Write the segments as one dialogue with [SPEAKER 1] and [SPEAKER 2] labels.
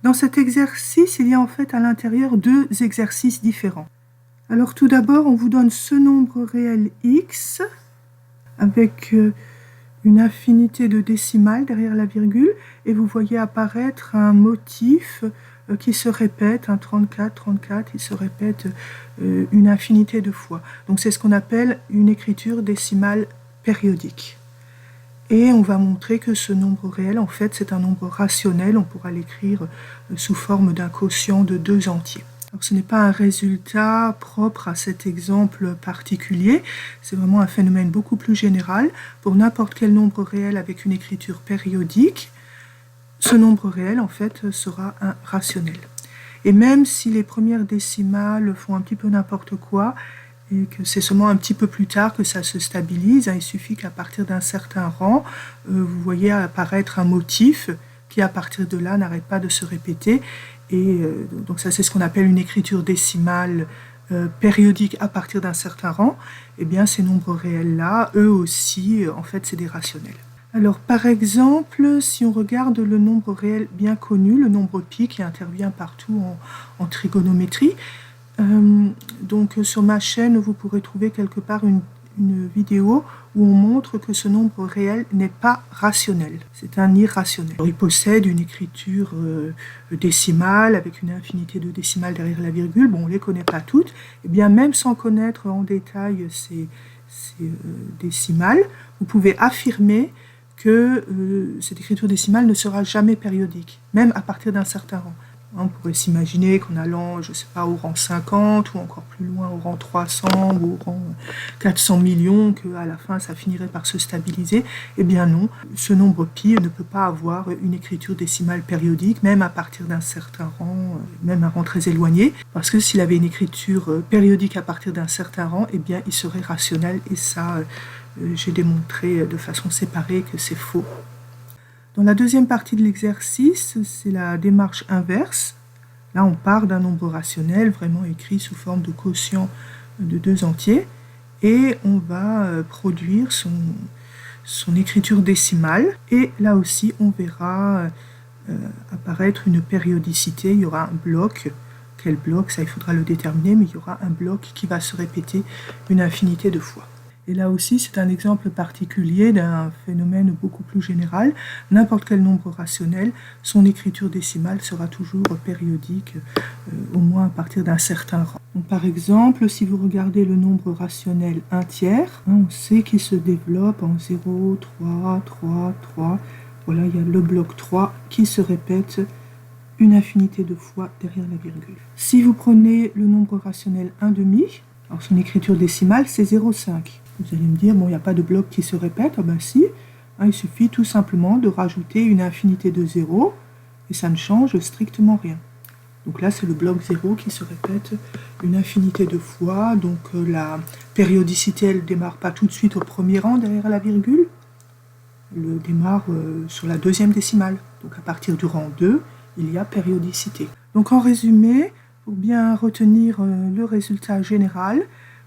[SPEAKER 1] Dans cet exercice, il y a en fait à l'intérieur deux exercices différents. Alors tout d'abord, on vous donne ce nombre réel x avec une infinité de décimales derrière la virgule et vous voyez apparaître un motif qui se répète, un 34, 34, il se répète une infinité de fois. Donc c'est ce qu'on appelle une écriture décimale périodique. Et on va montrer que ce nombre réel, en fait, c'est un nombre rationnel. On pourra l'écrire sous forme d'un quotient de 2 entiers. Alors, ce n'est pas un résultat propre à cet exemple particulier, c'est vraiment un phénomène beaucoup plus général. Pour n'importe quel nombre réel avec une écriture périodique, ce nombre réel, en fait, sera un rationnel. Et même si les premières décimales font un petit peu n'importe quoi, et que c'est seulement un petit peu plus tard que ça se stabilise, il suffit qu'à partir d'un certain rang, vous voyez apparaître un motif qui, à partir de là, n'arrête pas de se répéter. Et donc ça, c'est ce qu'on appelle une écriture décimale périodique à partir d'un certain rang. Et bien, ces nombres réels-là, eux aussi, en fait, c'est des rationnels. Alors, par exemple, si on regarde le nombre réel bien connu, le nombre pi qui intervient partout en trigonométrie, donc sur ma chaîne, vous pourrez trouver quelque part une vidéo où on montre que ce nombre réel n'est pas rationnel, c'est un irrationnel. Alors, il possède une écriture décimale avec une infinité de décimales derrière la virgule. Bon, on ne les connaît pas toutes. Et bien, même sans connaître en détail ces décimales, vous pouvez affirmer que cette écriture décimale ne sera jamais périodique, même à partir d'un certain rang. On pourrait s'imaginer qu'en allant, je ne sais pas, au rang 50 ou encore plus loin au rang 300 ou au rang 400 millions, qu'à la fin ça finirait par se stabiliser. Eh bien non, ce nombre pi ne peut pas avoir une écriture décimale périodique, même à partir d'un certain rang, même un rang très éloigné, parce que s'il avait une écriture périodique à partir d'un certain rang, eh bien il serait rationnel, et ça, j'ai démontré de façon séparée que c'est faux. Dans la deuxième partie de l'exercice, c'est la démarche inverse. Là, on part d'un nombre rationnel, vraiment écrit sous forme de quotient de 2 entiers, et on va produire son écriture décimale. Et là aussi, on verra apparaître une périodicité. Il y aura un bloc. Quel bloc? Ça, il faudra le déterminer, mais il y aura un bloc qui va se répéter une infinité de fois. Et là aussi, c'est un exemple particulier d'un phénomène beaucoup plus général. N'importe quel nombre rationnel, son écriture décimale sera toujours périodique, au moins à partir d'un certain rang. Donc, par exemple, si vous regardez le nombre rationnel 1 tiers, on sait qu'il se développe en 0, 3, 3, 3. Voilà, il y a le bloc 3 qui se répète une infinité de fois derrière la virgule. Si vous prenez le nombre rationnel 1 demi, alors son écriture décimale, c'est 0,5. Vous allez me dire, bon, il n'y a pas de bloc qui se répète. Ah ben si, il suffit tout simplement de rajouter une infinité de 0 et ça ne change strictement rien. Donc là, c'est le bloc 0 qui se répète une infinité de fois. Donc la périodicité, elle ne démarre pas tout de suite au premier rang derrière la virgule. Elle démarre sur la deuxième décimale. Donc à partir du rang 2, il y a périodicité. Donc en résumé, pour bien retenir le résultat général,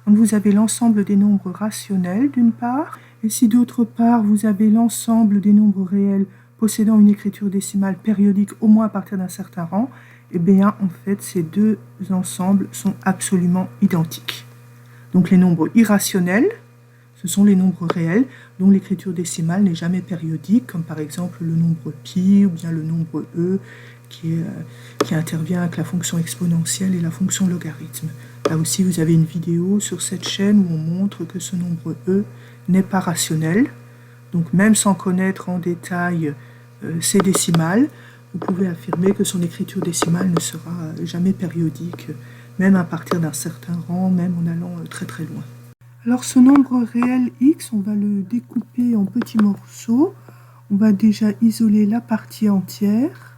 [SPEAKER 1] vous avez l'ensemble des nombres rationnels d'une part, et si d'autre part vous avez l'ensemble des nombres réels possédant une écriture décimale périodique au moins à partir d'un certain rang, eh bien en fait ces deux ensembles sont absolument identiques. Donc les nombres irrationnels, ce sont les nombres réels dont l'écriture décimale n'est jamais périodique, comme par exemple le nombre pi ou bien le nombre e qui intervient avec la fonction exponentielle et la fonction logarithme. Là aussi, vous avez une vidéo sur cette chaîne où on montre que ce nombre e n'est pas rationnel. Donc même sans connaître en détail ses décimales, vous pouvez affirmer que son écriture décimale ne sera jamais périodique, même à partir d'un certain rang, même en allant très très loin. Alors ce nombre réel x, on va le découper en petits morceaux. On va déjà isoler la partie entière.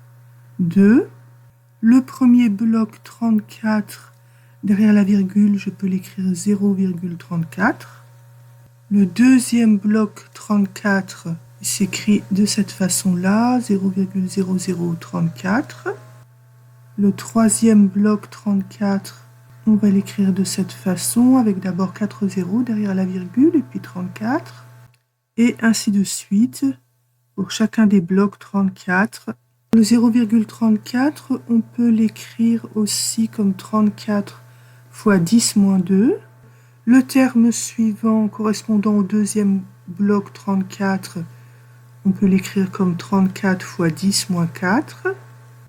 [SPEAKER 1] 2. Le premier bloc 34, derrière la virgule, je peux l'écrire 0,34. Le deuxième bloc 34 s'écrit de cette façon-là, 0,0034. Le troisième bloc 34, on va l'écrire de cette façon, avec d'abord 4 zéros derrière la virgule, et puis 34. Et ainsi de suite, pour chacun des blocs 34, Le 0,34, on peut l'écrire aussi comme 34 fois 10 moins 2. Le terme suivant correspondant au deuxième bloc 34, on peut l'écrire comme 34 fois 10 moins 4.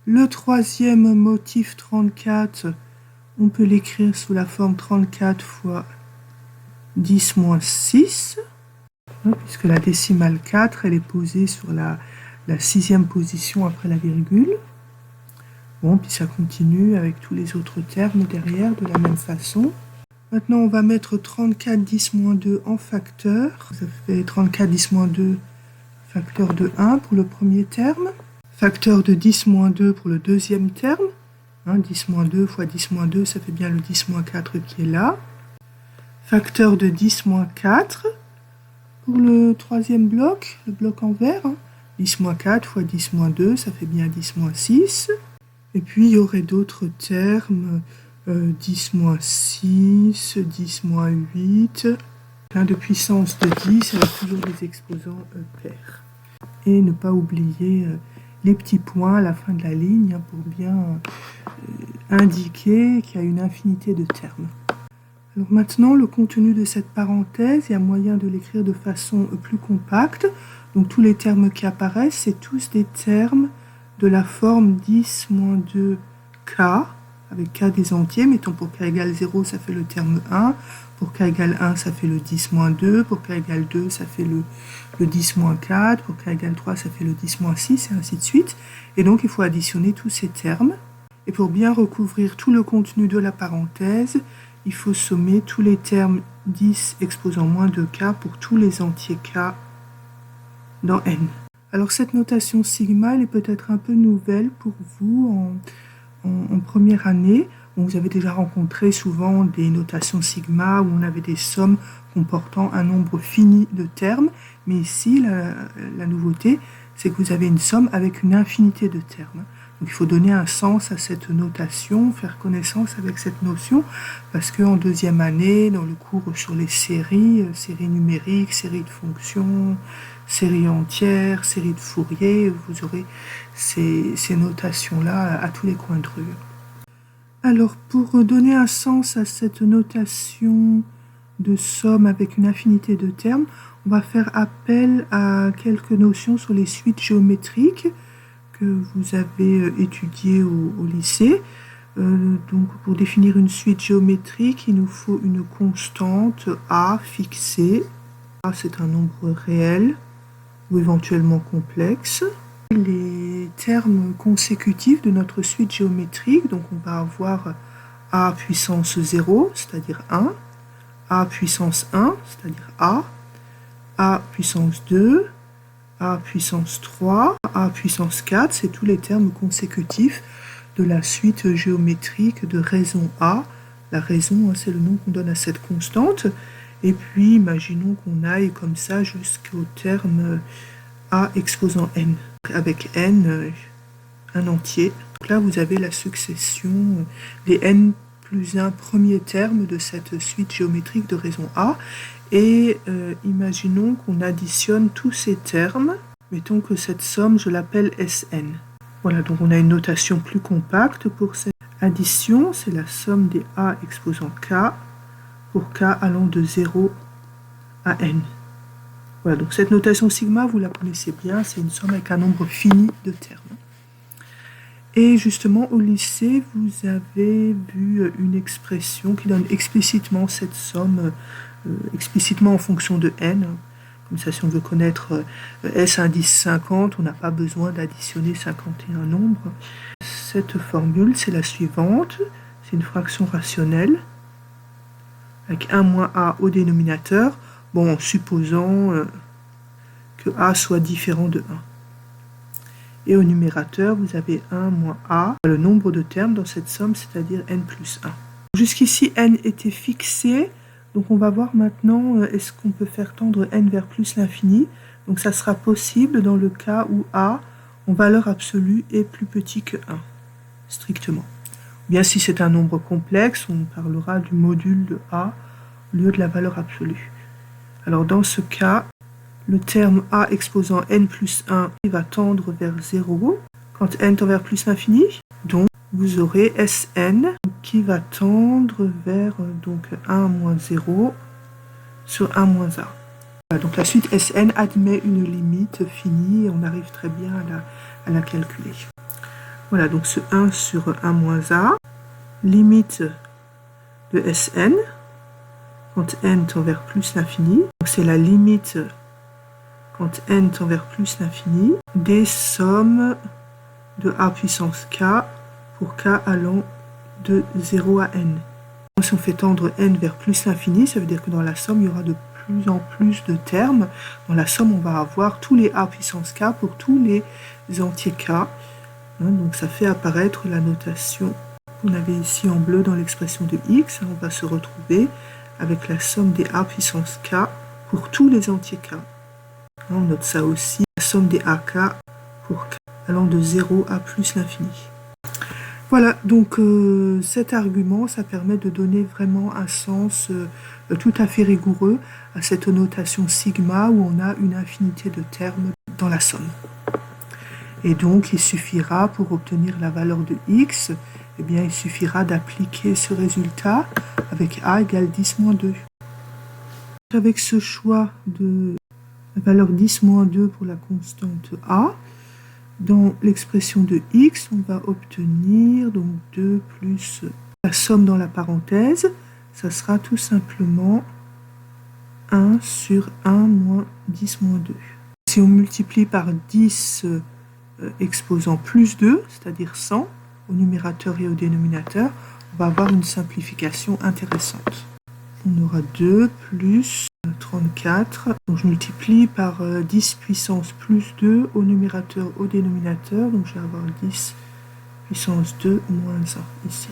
[SPEAKER 1] Le troisième motif 34, on peut l'écrire sous la forme 34 fois 10 moins 6, puisque la décimale 4, elle est posée sur la sixième position après la virgule. Bon, puis ça continue avec tous les autres termes derrière de la même façon. Maintenant, on va mettre 34 10 moins 2 en facteur. Ça fait 34 10 moins 2 facteur de 1 pour le premier terme. Facteur de 10 moins 2 pour le deuxième terme. 10 moins 2 fois 10 moins 2, ça fait bien le 10 moins 4 qui est là. Facteur de 10 moins 4 pour le troisième bloc, le bloc en vert. 10 moins 4 fois 10 moins 2, ça fait bien 10 moins 6. Et puis, il y aurait d'autres termes, 10 moins 6, 10 moins 8, plein de puissance de 10 avec toujours des exposants pairs. Et ne pas oublier les petits points à la fin de la ligne pour bien indiquer qu'il y a une infinité de termes. Alors maintenant, le contenu de cette parenthèse, il y a moyen de l'écrire de façon plus compacte. Donc tous les termes qui apparaissent, c'est tous des termes de la forme 10 moins 2k, avec k des entiers. Mettons pour k égale 0, ça fait le terme 1. Pour k égale 1, ça fait le 10 moins 2. Pour k égale 2, ça fait le 10 moins 4. Pour k égale 3, ça fait le 10 moins 6, et ainsi de suite. Et donc, il faut additionner tous ces termes. Et pour bien recouvrir tout le contenu de la parenthèse, il faut sommer tous les termes 10 exposant moins 2k pour tous les entiers k dans n. Alors cette notation sigma, elle est peut-être un peu nouvelle pour vous en première année. Vous avez déjà rencontré souvent des notations sigma où on avait des sommes comportant un nombre fini de termes. Mais ici, la nouveauté, c'est que vous avez une somme avec une infinité de termes. Donc il faut donner un sens à cette notation, faire connaissance avec cette notion, parce qu'en deuxième année, dans le cours sur les séries numériques, séries de fonctions, séries entières, séries de Fourier, vous aurez ces notations-là à tous les coins de rue. Alors, pour donner un sens à cette notation de somme avec une infinité de termes, on va faire appel à quelques notions sur les suites géométriques que vous avez étudiées au lycée. Donc, pour définir une suite géométrique, il nous faut une constante A fixée. A, c'est un nombre réel ou éventuellement complexe. Les termes consécutifs de notre suite géométrique, donc on va avoir A puissance 0, c'est-à-dire 1, A puissance 1, c'est-à-dire A puissance 2, A puissance 3, A puissance 4, c'est tous les termes consécutifs de la suite géométrique de raison A. La raison, c'est le nom qu'on donne à cette constante. Et puis, imaginons qu'on aille comme ça jusqu'au terme A exposant n, avec n, un entier. Donc là, vous avez la succession des n plus 1 premiers termes de cette suite géométrique de raison A. Et imaginons qu'on additionne tous ces termes. Mettons que cette somme, je l'appelle Sn. Voilà, donc on a une notation plus compacte pour cette addition. C'est la somme des A exposant k pour k allant de 0 à n. Voilà, donc cette notation sigma, vous la connaissez bien, c'est une somme avec un nombre fini de termes. Et justement, au lycée, vous avez vu une expression qui donne explicitement cette somme, explicitement en fonction de n. Comme ça, si on veut connaître S indice 50, on n'a pas besoin d'additionner 51 nombres. Cette formule, c'est la suivante. C'est une fraction rationnelle avec 1 moins A au dénominateur, bon, en supposant que A soit différent de 1. Et au numérateur, vous avez 1 moins A, le nombre de termes dans cette somme, c'est-à-dire n plus 1. Jusqu'ici, n était fixé. Donc on va voir maintenant, est-ce qu'on peut faire tendre n vers plus l'infini. Donc ça sera possible dans le cas où A, en valeur absolue, est plus petit que 1, strictement. Ou bien si c'est un nombre complexe, on parlera du module de A au lieu de la valeur absolue. Alors dans ce cas, le terme A exposant n plus 1 va tendre vers 0. quand n tend vers plus l'infini. Donc, vous aurez Sn qui va tendre vers donc 1 moins 0 sur 1 moins a. Voilà, donc la suite Sn admet une limite finie et on arrive très bien à la calculer. Voilà, donc ce 1 sur 1 moins a, limite de Sn, quand n tend vers plus l'infini. C'est la limite quand n tend vers plus l'infini des sommes de a puissance k pour k allant de 0 à n. Si on fait tendre n vers plus l'infini, ça veut dire que dans la somme, il y aura de plus en plus de termes. Dans la somme, on va avoir tous les a puissance k pour tous les entiers k. Donc ça fait apparaître la notation qu'on avait ici en bleu dans l'expression de x. On va se retrouver avec la somme des a puissance k pour tous les entiers k. On note ça aussi, la somme des ak pour k allant de 0 à plus l'infini. Voilà, donc cet argument, ça permet de donner vraiment un sens tout à fait rigoureux à cette notation sigma où on a une infinité de termes dans la somme. Et donc, il suffira, pour obtenir la valeur de x, eh bien, il suffira d'appliquer ce résultat avec a égale 10 moins 2. Avec ce choix de la valeur 10 moins 2 pour la constante a, dans l'expression de x, on va obtenir donc 2 plus la somme dans la parenthèse, ça sera tout simplement 1 sur 1 moins 10 moins 2. Si on multiplie par 10 exposant plus 2, c'est-à-dire 100, au numérateur et au dénominateur, on va avoir une simplification intéressante. On aura 2 plus 34, donc je multiplie par 10 puissance plus 2 au numérateur, au dénominateur, donc je vais avoir 10 puissance 2 moins 1 ici.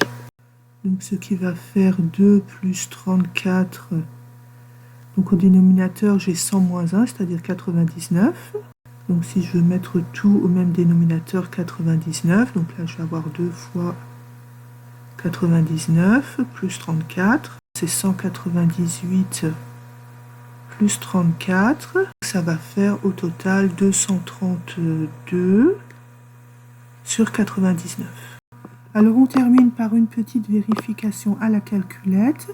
[SPEAKER 1] Donc ce qui va faire 2 plus 34, donc au dénominateur j'ai 100 moins 1, c'est-à-dire 99. Donc si je veux mettre tout au même dénominateur 99, donc là je vais avoir 2 fois 99 plus 34, c'est 198 plus 34, ça va faire au total 232 sur 99. Alors on termine par une petite vérification à la calculette.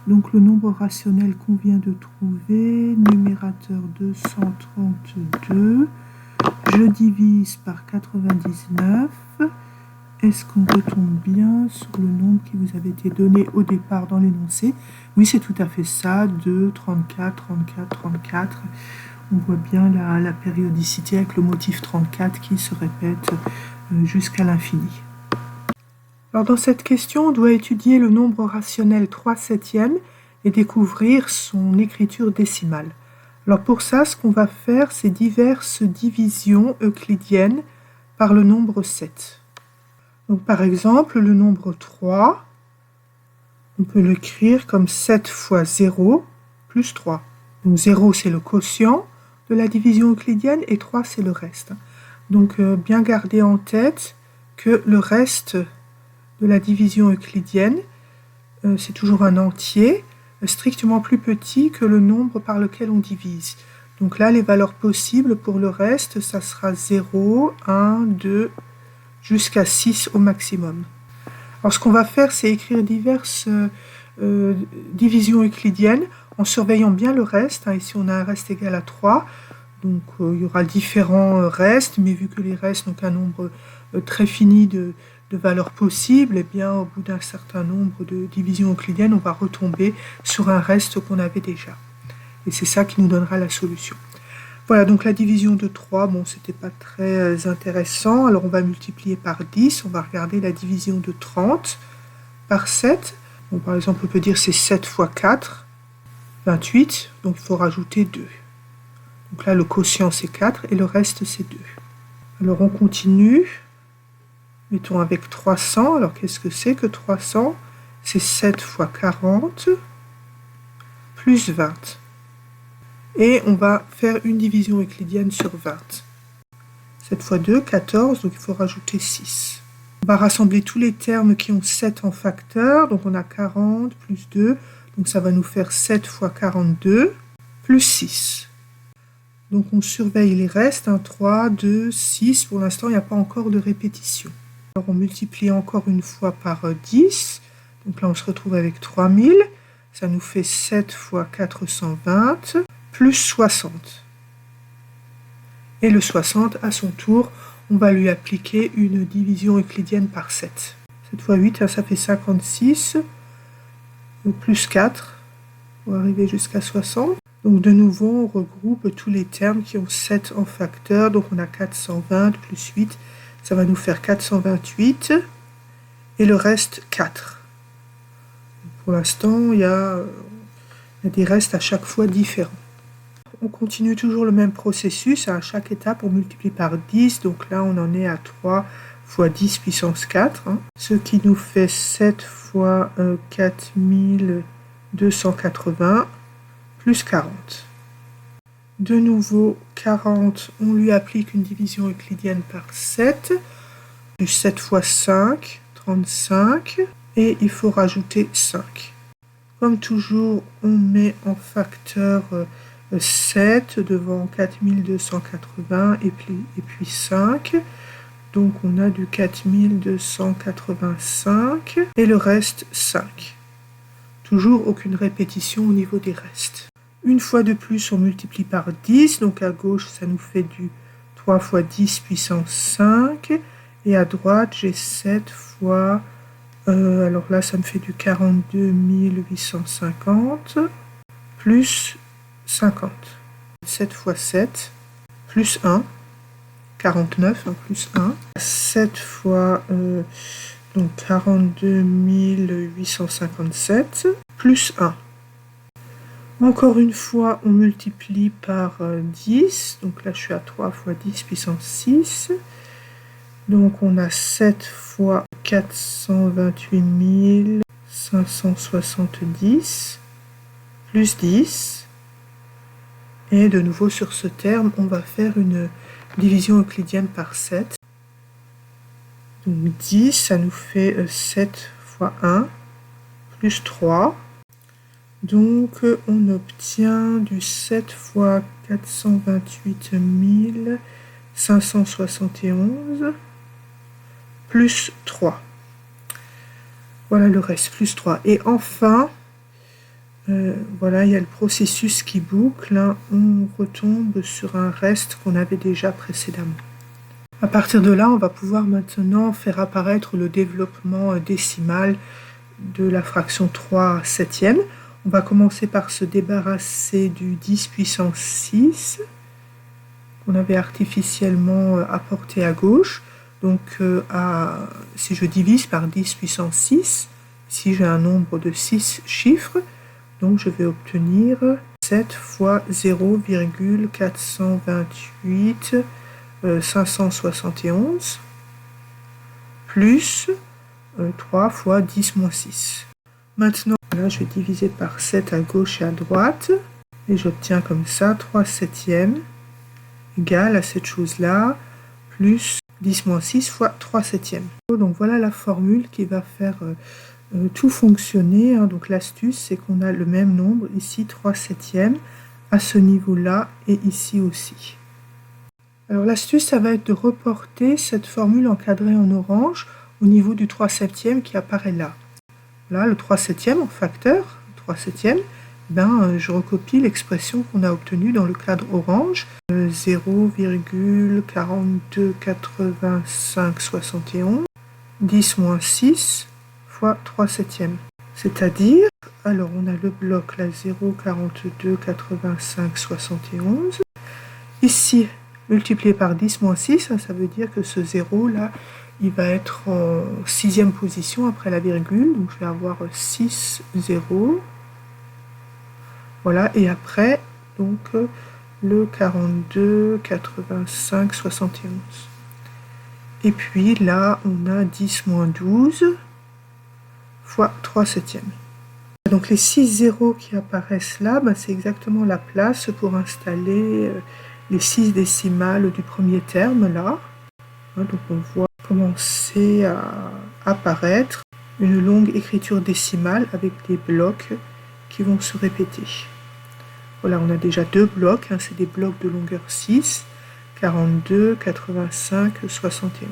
[SPEAKER 1] Donc le nombre rationnel qu'on vient de trouver, numérateur 232, je divise par 99. Est-ce qu'on retombe bien sur le nombre qui vous avait été donné au départ dans l'énoncé? Oui, c'est tout à fait ça, 2, 34, 34, 34. On voit bien la périodicité avec le motif 34 qui se répète jusqu'à l'infini. Alors dans cette question, on doit étudier le nombre rationnel 3/7 et découvrir son écriture décimale. Alors pour ça, ce qu'on va faire, c'est diverses divisions euclidiennes par le nombre 7. Donc par exemple, le nombre 3, on peut l'écrire comme 7 fois 0 plus 3. Donc 0 c'est le quotient de la division euclidienne et 3 c'est le reste. Donc bien garder en tête que le reste de la division euclidienne, c'est toujours un entier, strictement plus petit que le nombre par lequel on divise. Donc là, les valeurs possibles pour le reste, ça sera 0, 1, 2, jusqu'à 6 au maximum. Alors ce qu'on va faire, c'est écrire diverses divisions euclidiennes en surveillant bien le reste. Ici, on a un reste égal à 3. Donc il y aura différents restes, mais vu que les restes n'ont qu'un nombre très fini de valeurs possibles, eh bien, au bout d'un certain nombre de divisions euclidiennes, on va retomber sur un reste qu'on avait déjà. Et c'est ça qui nous donnera la solution. Voilà, donc la division de 3, bon, c'était pas très intéressant. Alors on va multiplier par 10, on va regarder la division de 30 par 7. Bon, par exemple, on peut dire c'est 7 fois 4, 28, donc il faut rajouter 2. Donc là, le quotient c'est 4 et le reste c'est 2. Alors on continue. Mettons avec 300, alors qu'est-ce que c'est que 300? C'est 7 fois 40 plus 20. Et on va faire une division euclidienne sur 20. 7 fois 2, 14, donc il faut rajouter 6. On va rassembler tous les termes qui ont 7 en facteur, donc on a 40 plus 2, donc ça va nous faire 7 fois 42 plus 6. Donc on surveille les restes, 3, 2, 6, pour l'instant il n'y a pas encore de répétition. Alors on multiplie encore une fois par 10, donc là on se retrouve avec 3000, ça nous fait 7 fois 420, plus 60. Et le 60, à son tour, on va lui appliquer une division euclidienne par 7. 7 fois 8, ça fait 56, plus 4, pour arriver jusqu'à 60. Donc de nouveau, on regroupe tous les termes qui ont 7 en facteur. Donc on a 420 plus 8, ça va nous faire 428. Et le reste, 4. Pour l'instant, il y a des restes à chaque fois différents. On continue toujours le même processus. À chaque étape, on multiplie par 10. Donc là, on en est à 3 fois 10 puissance 4. Ce qui nous fait 7 fois 4280 plus 40. De nouveau, 40, on lui applique une division euclidienne par 7. Plus 7 fois 5, 35. Et il faut rajouter 5. Comme toujours, on met en facteur 7 devant 4280 et puis 5. Donc on a du 4285 et le reste 5. Toujours aucune répétition au niveau des restes. Une fois de plus, on multiplie par 10. Donc à gauche, ça nous fait du 3 fois 10 puissance 5. Et à droite, j'ai 7 fois... alors là, ça me fait du 42 850 plus 50. 7 fois 7 plus 1. 49 plus 1. 7 fois donc 42 857 plus 1. Encore une fois, on multiplie par 10. Donc là, je suis à 3 fois 10 puissance 6. Donc on a 7 fois 428 570 plus 10. Et de nouveau sur ce terme, on va faire une division euclidienne par 7. Donc 10, ça nous fait 7 fois 1 plus 3. Donc on obtient du 7 fois 428 571 plus 3. Voilà le reste, plus 3. Et enfin, voilà, il y a le processus qui boucle. On retombe sur un reste qu'on avait déjà précédemment. À partir de là, on va pouvoir maintenant faire apparaître le développement décimal de la fraction 3 septième. On va commencer par se débarrasser du 10 puissance 6 qu'on avait artificiellement apporté à gauche. Donc si je divise par 10 puissance 6, ici j'ai un nombre de 6 chiffres, donc je vais obtenir 7 fois 0,428 571 plus 3 fois 10 moins 6. Maintenant, là, je vais diviser par 7 à gauche et à droite, et j'obtiens comme ça 3 septièmes égale à cette chose-là, plus 10 moins 6 fois 3 septièmes. Donc voilà la formule qui va faire tout fonctionner. Donc l'astuce, c'est qu'on a le même nombre, ici 3 septièmes, à ce niveau-là, et ici aussi. Alors l'astuce, ça va être de reporter cette formule encadrée en orange au niveau du 3 septième qui apparaît là. Là, le 3 septième en facteur, 3 septième, je recopie l'expression qu'on a obtenue dans le cadre orange, 0,428571, 10 moins 6 fois 3 septièmes. C'est-à-dire, alors on a le bloc là, 0,428571. Ici, multiplié par 10 moins 6, ça veut dire que ce 0 là, il va être en 6e position après la virgule, donc je vais avoir 6, 0. Voilà, et après, donc le 42, 85, 71. Et puis là, on a 10 moins 12 fois 3 septièmes. Donc les 6 zéros qui apparaissent là, c'est exactement la place pour installer les 6 décimales du premier terme là. Donc on voit commencer à apparaître une longue écriture décimale avec des blocs qui vont se répéter. Voilà, on a déjà 2 blocs, hein, c'est des blocs de longueur 6, 42, 85, 71.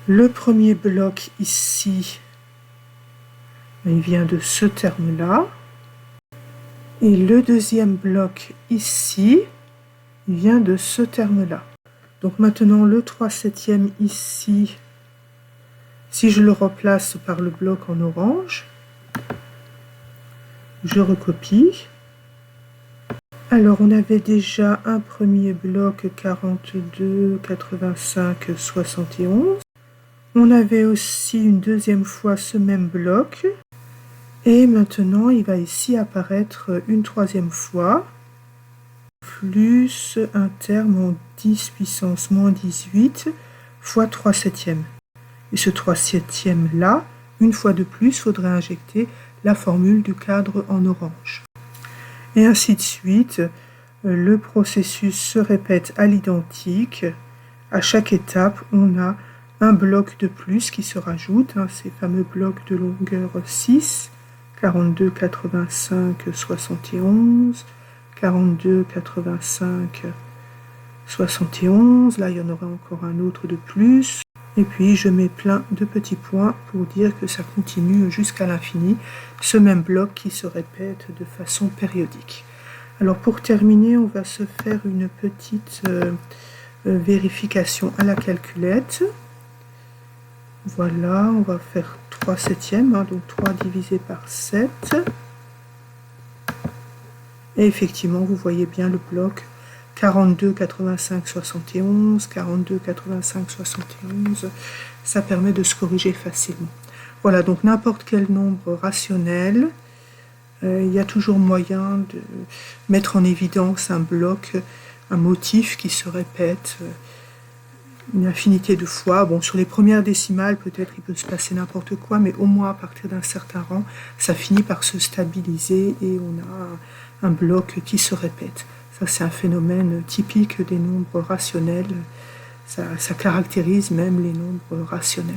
[SPEAKER 1] Le premier bloc ici, il vient de ce terme-là. Et le deuxième bloc ici, il vient de ce terme-là. Donc maintenant, le 3/7 ici, si je le replace par le bloc en orange, je recopie. Alors, on avait déjà un premier bloc 42, 85, 71. On avait aussi une deuxième fois ce même bloc. Et maintenant, il va ici apparaître une troisième fois, plus un terme en 10 puissance moins 18 fois 3/7. Et ce 3/7 là, une fois de plus, il faudrait injecter la formule du cadre en orange. Et ainsi de suite, le processus se répète à l'identique. À chaque étape, on a un bloc de plus qui se rajoute, hein, ces fameux blocs de longueur 6, 42, 85, 71, 42, 85, 71, là il y en aura encore un autre de plus, et puis je mets plein de petits points pour dire que ça continue jusqu'à l'infini, ce même bloc qui se répète de façon périodique. Alors pour terminer, on va se faire une petite vérification à la calculette. Voilà, on va faire 3/7, hein, donc 3 divisé par 7. Et effectivement, vous voyez bien le bloc 42, 85, 71, 42, 85, 71. Ça permet de se corriger facilement. Voilà, donc n'importe quel nombre rationnel, il y a toujours moyen de mettre en évidence un bloc, un motif qui se répète une infinité de fois. Bon, sur les premières décimales, peut-être il peut se passer n'importe quoi, mais au moins à partir d'un certain rang, ça finit par se stabiliser et on a un bloc qui se répète. Ça, c'est un phénomène typique des nombres rationnels. Ça caractérise même les nombres rationnels.